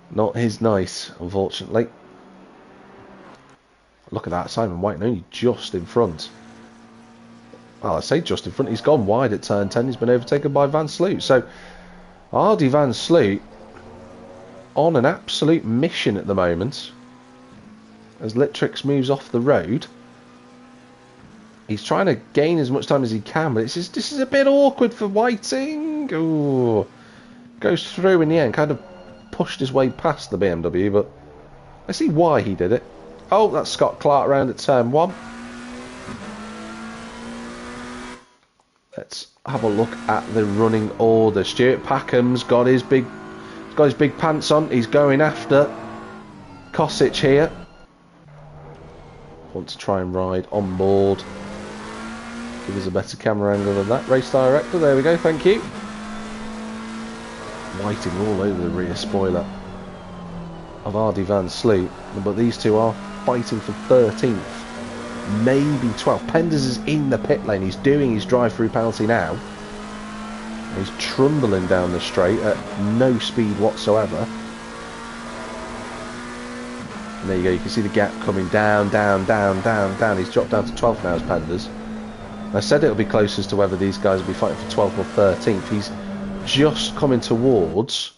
not his nice, unfortunately. Look at that, Simon White only just in front. Well, I say just in front. He's gone wide at turn 10. He's been overtaken by Van Sloot. So, Hardy Van Sloot on an absolute mission at the moment. As Littrix moves off the road. He's trying to gain as much time as he can, but this is a bit awkward for Whiting. Ooh. Goes through in the end. Kind of pushed his way past the BMW, but I see why he did it. Oh, that's Scott Clark round at turn 1. Let's have a look at the running order. Stuart Packham's got his big pants on. He's going after Kosic here. Want to try and ride on board. Give us a better camera angle than that. Race director, there we go, thank you. Whiting all over the rear spoiler of Ardy van Sloot, but these two are fighting for 13th, maybe 12th. Penders is in the pit lane. He's doing his drive-through penalty now. He's trundling down the straight at no speed whatsoever. And there you go, you can see the gap coming down, down, down, down, down. He's dropped down to 12th now as Penders. I said it'll be close as to whether these guys will be fighting for 12th or 13th. He's just coming towards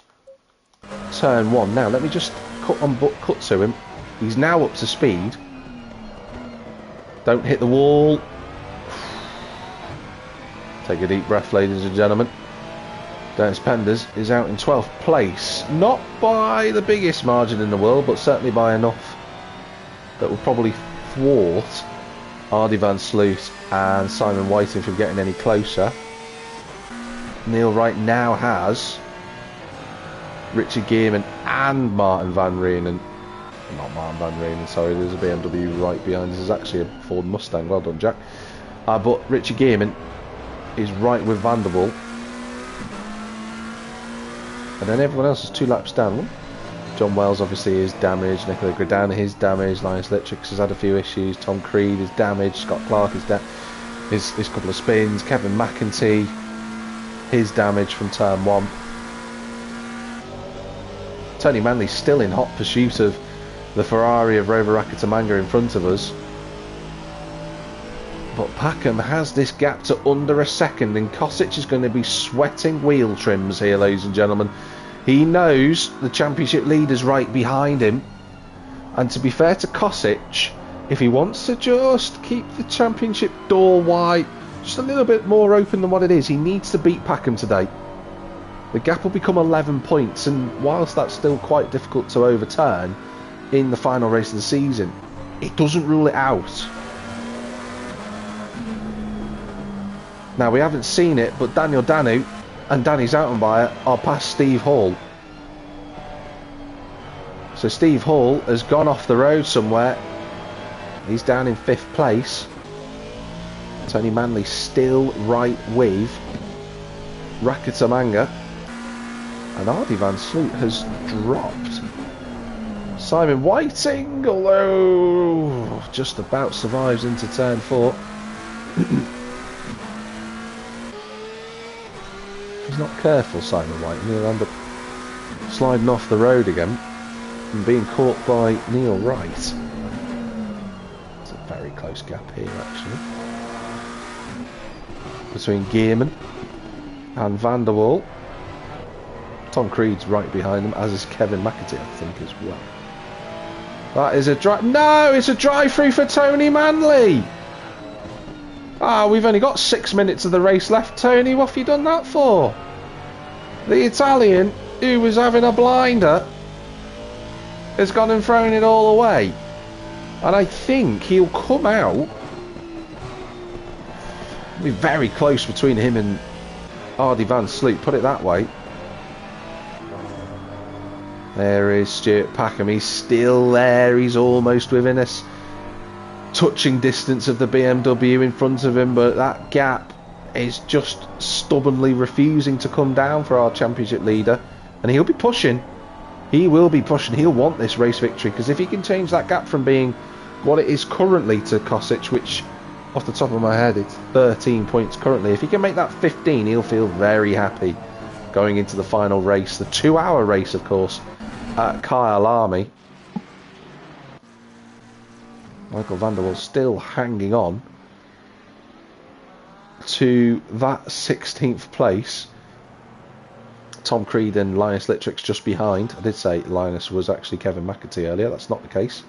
turn 1. Now, let me just cut to him. He's now up to speed. Don't hit the wall. Take a deep breath, ladies and gentlemen. Dennis Penders is out in 12th place. Not by the biggest margin in the world, but certainly by enough that will probably thwart Ardy van Sloot and Simon Whiting from getting any closer. Neil Wright now has Richard Gearman and Martin Van Reenen. Not Martin Van Reenen, sorry, there's a BMW right behind us. There's actually a Ford Mustang, well done Jack. But Richard Gearman is right with Van der Waal. And then everyone else is 2 laps down. John Wells obviously is damaged, Nicola Gradana is damaged, Linus Littrix has had a few issues, Tom Creed is damaged, Scott Clark is his couple of spins, Kevin McEntee, his damage from turn 1. Tony Manley's still in hot pursuit of the Ferrari of Rover Rakitamanga in front of us. But Packham has this gap to under a second, and Kosic is going to be sweating wheel trims here, ladies and gentlemen. He knows the championship leader's right behind him, and to be fair to Kosic, if he wants to just keep the championship door wide, just a little bit more open than what it is, he needs to beat Packham today. The gap will become 11 points, and whilst that's still quite difficult to overturn in the final race of the season, it doesn't rule it out. Now, we haven't seen it, but Daniel Danu and Danny Zoutenbayer are past Steve Hall. So Steve Hall has gone off the road somewhere. He's down in 5th place. Tony Manley still right with Rakitamanga. And Ardy van Sloot has dropped. Simon Whiting, although just about survives into turn 4. He's not careful, Simon Whiting. He'll end up sliding off the road again and being caught by Neil Wright. It's a very close gap here, actually, between Gearman and Van der Waal. Tom Creed's right behind them, as is Kevin McEntee, I think, as well. That is a drive. No, it's a drive-through for Tony Manley. We've only got 6 minutes of the race left, Tony. What have you done that for? The Italian, who was having a blinder, has gone and thrown it all away. And I think he'll come out. It'll be very close between him and Ardy van Sloot, put it that way. There is Stuart Packham. He's still there. He's almost within us. Touching distance of the BMW in front of him, but that gap is just stubbornly refusing to come down for our championship leader, and he'll be pushing. He will be pushing. He'll want this race victory, because if he can change that gap from being what it is currently to Kosic, which off the top of my head it's 13 points currently, if he can make that 15, he'll feel very happy going into the final race, the 2-hour race, of course, at Kyle Army. Michael van der Waal still hanging on to that 16th place. Tom Creed and Linus Littrix just behind. I did say Linus was actually Kevin McEntee earlier. That's not the case.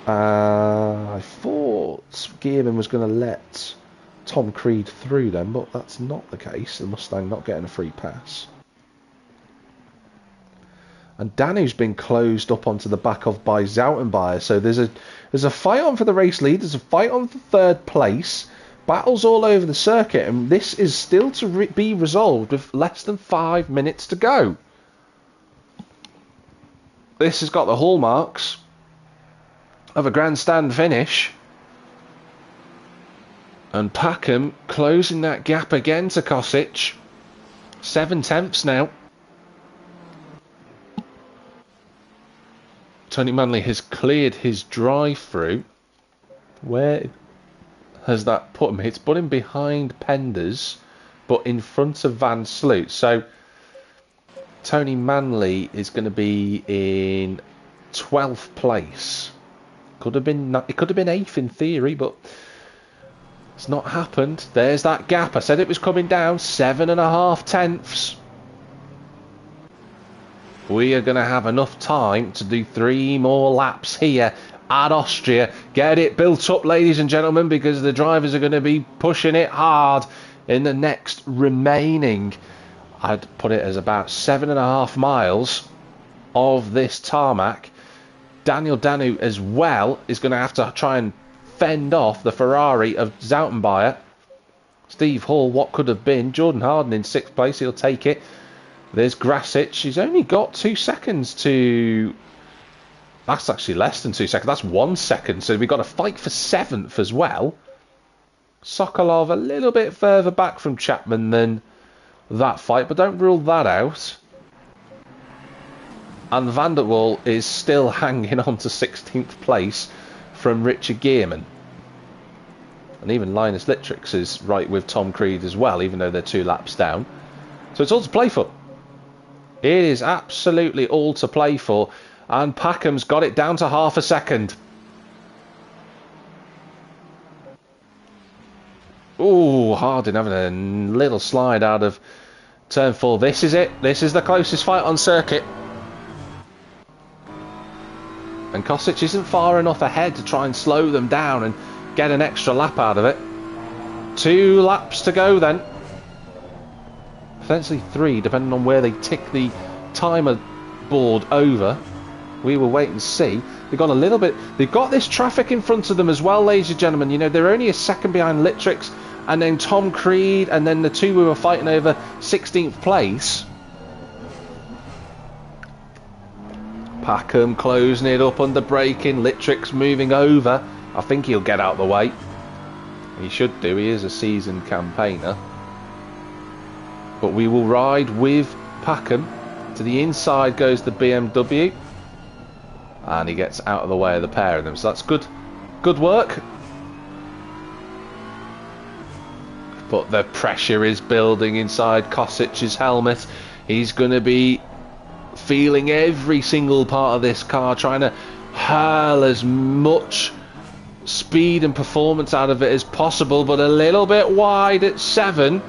I thought Gearman was going to let Tom Creed through then, but that's not the case. The Mustang not getting a free pass. And Danu's been closed up onto the back of by Zoutenbayer. So there's a fight on for the race lead. There's a fight on for third place. Battles all over the circuit. And this is still to be resolved with less than 5 minutes to go. This has got the hallmarks of a grandstand finish. And Packham closing that gap again to Kosic. 7/10 now. Tony Manley has cleared his drive-through. Where has that put him? It's put him behind Penders, but in front of Van Sloot. So Tony Manley is going to be in 12th place. It could have been 8th in theory, but it's not happened. There's that gap. I said it was coming down. 7.5 tenths. We are going to have enough time to do 3 more laps here at Austria. Get it built up, ladies and gentlemen, because the drivers are going to be pushing it hard in the next remaining, I'd put it as about 7.5 miles of this tarmac. Daniel Danu as well is going to have to try and fend off the Ferrari of Zoutenbayer. Steve Hall, what could have been. Jordan Harden in 6th place, he'll take it. There's Grasic. He's only got 2 seconds to... That's actually less than 2 seconds. That's 1 second. So we've got a fight for 7th as well. Sokolov a little bit further back from Chapman than that fight, but don't rule that out. And Van der Waal is still hanging on to 16th place from Richard Gearman. And even Linus Littrix is right with Tom Creed as well, even though they're 2 laps down. So it's all to play for. It is absolutely all to play for. And Packham's got it down to half a second. Ooh, Hardin having a little slide out of turn 4. This is it. This is the closest fight on circuit. And Kosic isn't far enough ahead to try and slow them down and get an extra lap out of it. 2 laps to go then. Potentially 3, depending on where they tick the timer board over. We will wait and see. They've got a little bit... They've got this traffic in front of them as well, ladies and gentlemen. You know, they're only a second behind Littrix and then Tom Creed and then the 2 who were fighting over 16th place. Packham closing it up under braking. Littrix moving over. I think he'll get out of the way. He should do. He is a seasoned campaigner. But we will ride with Packham. To the inside goes the BMW. And he gets out of the way of the pair of them. So that's good. Good work. But the pressure is building inside Kosic's helmet. He's going to be feeling every single part of this car, trying to hurl as much speed and performance out of it as possible, but a little bit wide at 7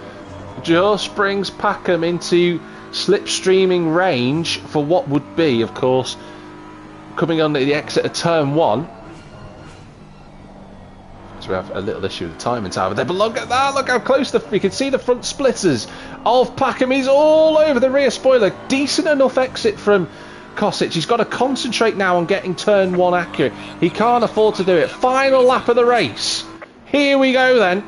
just brings Packham into slipstreaming range for what would be, of course, coming on the exit of turn 1. So we have a little issue with the timing tower there, but look at that, look how close we can see the front splitters of Packham. He's all over the rear spoiler. Decent enough exit from Kosic. He's got to concentrate now on getting turn 1 accurate. He can't afford to do it. Final lap of the race. Here we go then.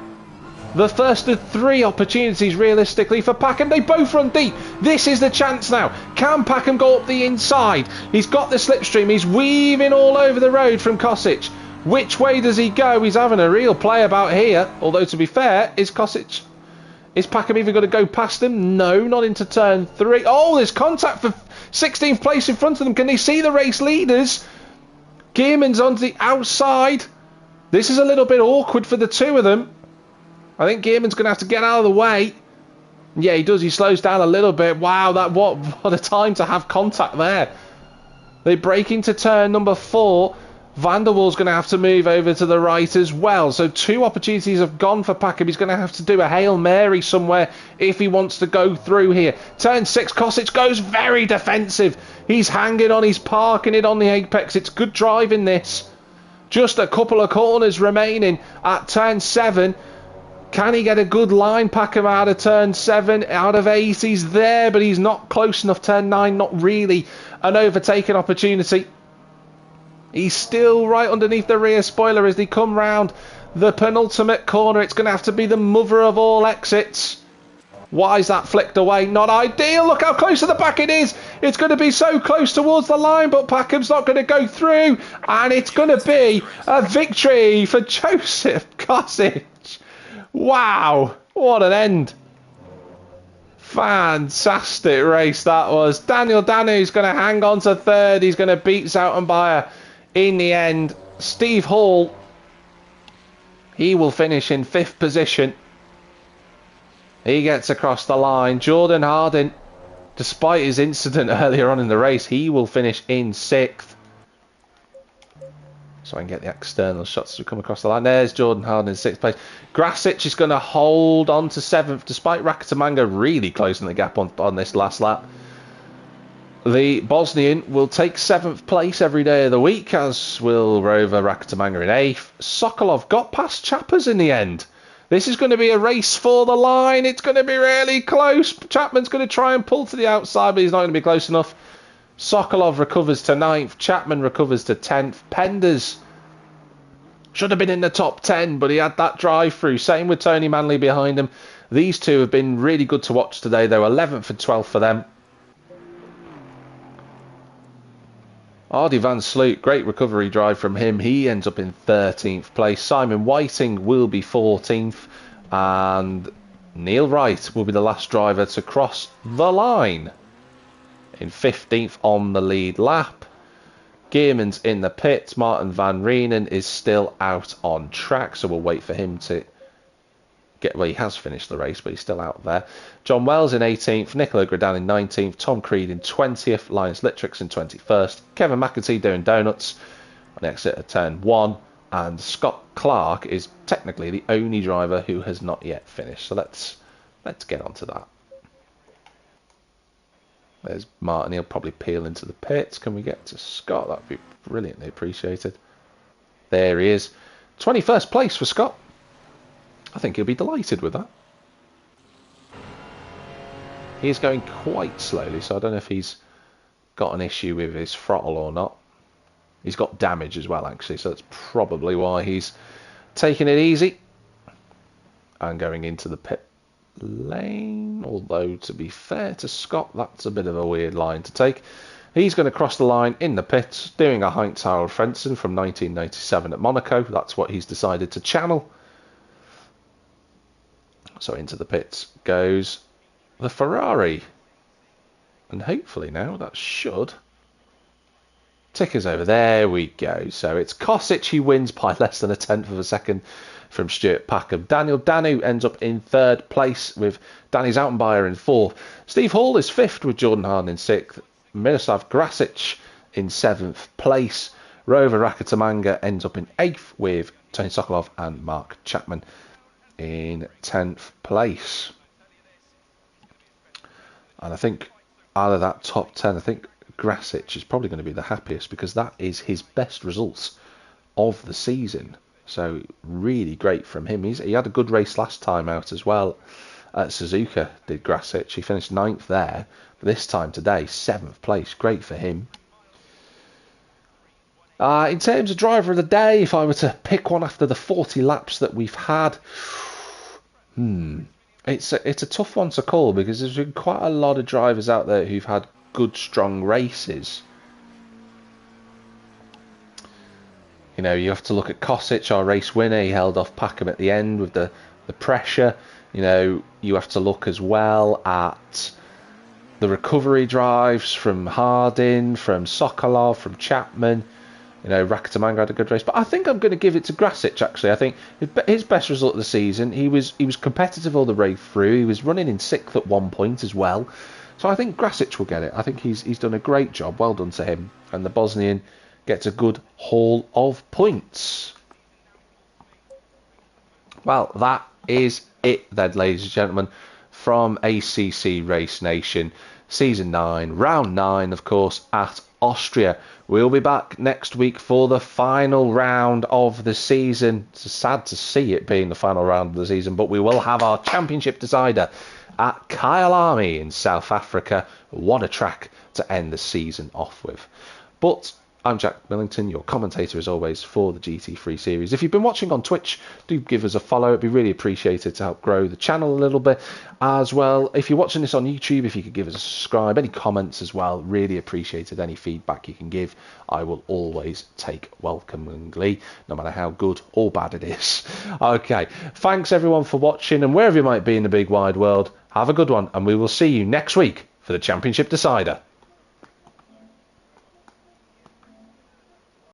The first of 3 opportunities realistically for Packham. They both run deep. This is the chance now. Can Packham go up the inside? He's got the slipstream. He's weaving all over the road from Kosic. Which way does he go? He's having a real play about here. Although, to be fair, is Packham even going to go past him? No, not into turn 3. Oh, there's contact for 16th place in front of them. Can they see the race leaders? Gearman's on the outside. This is a little bit awkward for the 2 of them. I think Gearman's going to have to get out of the way. Yeah, he does. He slows down a little bit. Wow, what a time to have contact there. They break into turn number 4. Van der Waal's going to have to move over to the right as well. So 2 opportunities have gone for Packham. He's going to have to do a Hail Mary somewhere if he wants to go through here. Turn 6, Kosic goes very defensive. He's hanging on. He's parking it on the apex. It's good driving this. Just a couple of corners remaining at turn 7. Can he get a good line pack him out of turn 7, out of 8? He's there, but he's not close enough. Turn 9, not really an overtaking opportunity. He's still right underneath the rear spoiler as they come round the penultimate corner. It's going to have to be the mother of all exits. Why is that flicked away? Not ideal. Look how close to the back it is. It's going to be so close towards the line, but Packham's not going to go through. And it's going to be a victory for Joseph Kosic. Wow, what an end. Fantastic race that was. Daniel Danu's going to hang on to third. He's going to beat Zoutenbayer in the end. Steve Hall, he will finish in 5th position. He gets across the line. Jordan Harding, despite his incident earlier on in the race, he will finish in 6th. So I can get the external shots to come across the line. There's Jordan Harding in 6th place. Grasic is going to hold on to 7th, despite Rakitamanga really closing the gap on this last lap. The Bosnian will take 7th place every day of the week, as will Rover Rakitamanga in 8th. Sokolov got past Chappers in the end. This is going to be a race for the line. It's going to be really close. Chapman's going to try and pull to the outside, but he's not going to be close enough. Sokolov recovers to 9th. Chapman recovers to 10th. Penders should have been in the top 10, but he had that drive through. Same with Tony Manley behind him. These two have been really good to watch today. They were 11th and 12th for them. Ardy van Sloot, great recovery drive from him. He ends up in 13th place. Simon Whiting will be 14th. And Neil Wright will be the last driver to cross the line in 15th on the lead lap. Gearman's in the pits. Martin van Reenen is still out on track, so we'll wait for him to get... Well, he has finished the race, but he's still out there. John Wells in 18th. Nicola Gradan in 19th. Tom Creed in 20th. Linus Littrix in 21st. Kevin McAtee doing donuts on the exit of turn 1. And Scott Clark is technically the only driver who has not yet finished. So let's get on to that. There's Martin. He'll probably peel into the pits. Can we get to Scott? That would be brilliantly appreciated. There he is. 21st place for Scott. I think he'll be delighted with that. He is going quite slowly, so I don't know if he's got an issue with his throttle or not. He's got damage as well, actually, so that's probably why he's taking it easy and going into the pit lane. Although, to be fair to Scott, that's a bit of a weird line to take. He's going to cross the line in the pits, doing a Heinz Harald Frentzen from 1997 at Monaco. That's what he's decided to channel. So into the pits goes the Ferrari. And hopefully now that should tick us over. There we go. So it's Kosic. He wins by less than a tenth of a second from Stuart Packham. Daniel Danu ends up in 3rd place with Danny Zoutenbayer in 4th. Steve Hall is 5th with Jordan Harding in 6th. Miroslav Grasic in 7th place. Rover Rakitamanga ends up in 8th with Tony Sokolov and Mark Chapman in 10th place. And I think out of that top 10, I think Grasic is probably going to be the happiest because that is his best results of the season. So really great from him. He had a good race last time out as well at Suzuka, did Grasic. He finished 9th there. But this time today, 7th place. Great for him. In terms of driver of the day, if I were to pick one after the 40 laps that we've had, it's a tough one to call because there's been quite a lot of drivers out there who've had good, strong races. You know, you have to look at Kosic, our race winner. He held off Packham at the end with the pressure. You know, you have to look as well at the recovery drives from Harding, from Sokolov, from Chapman. You know, Rakitamanga had a good race. But I think I'm going to give it to Grasic, actually. I think his best result of the season, he was competitive all the way through. He was running in 6th at one point as well. So I think Grasic will get it. I think he's done a great job. Well done to him. And the Bosnian gets a good haul of points. Well, that is it then, ladies and gentlemen, from ACC Race Nation. Season 9, Round 9, of course, at Austria. We'll be back next week for the final round of the season. It's sad to see it being the final round of the season, but we will have our championship decider at Kyalami in South Africa. What a track to end the season off with. But I'm Jack Millington, your commentator as always for the GT3 series. If you've been watching on Twitch, do give us a follow. It'd be really appreciated to help grow the channel a little bit as well. If you're watching this on YouTube, if you could give us a subscribe, any comments as well, really appreciated. Any feedback you can give, I will always take welcomingly, no matter how good or bad it is. Okay, thanks everyone for watching, and wherever you might be in the big wide world, have a good one, and we will see you next week for the Championship Decider.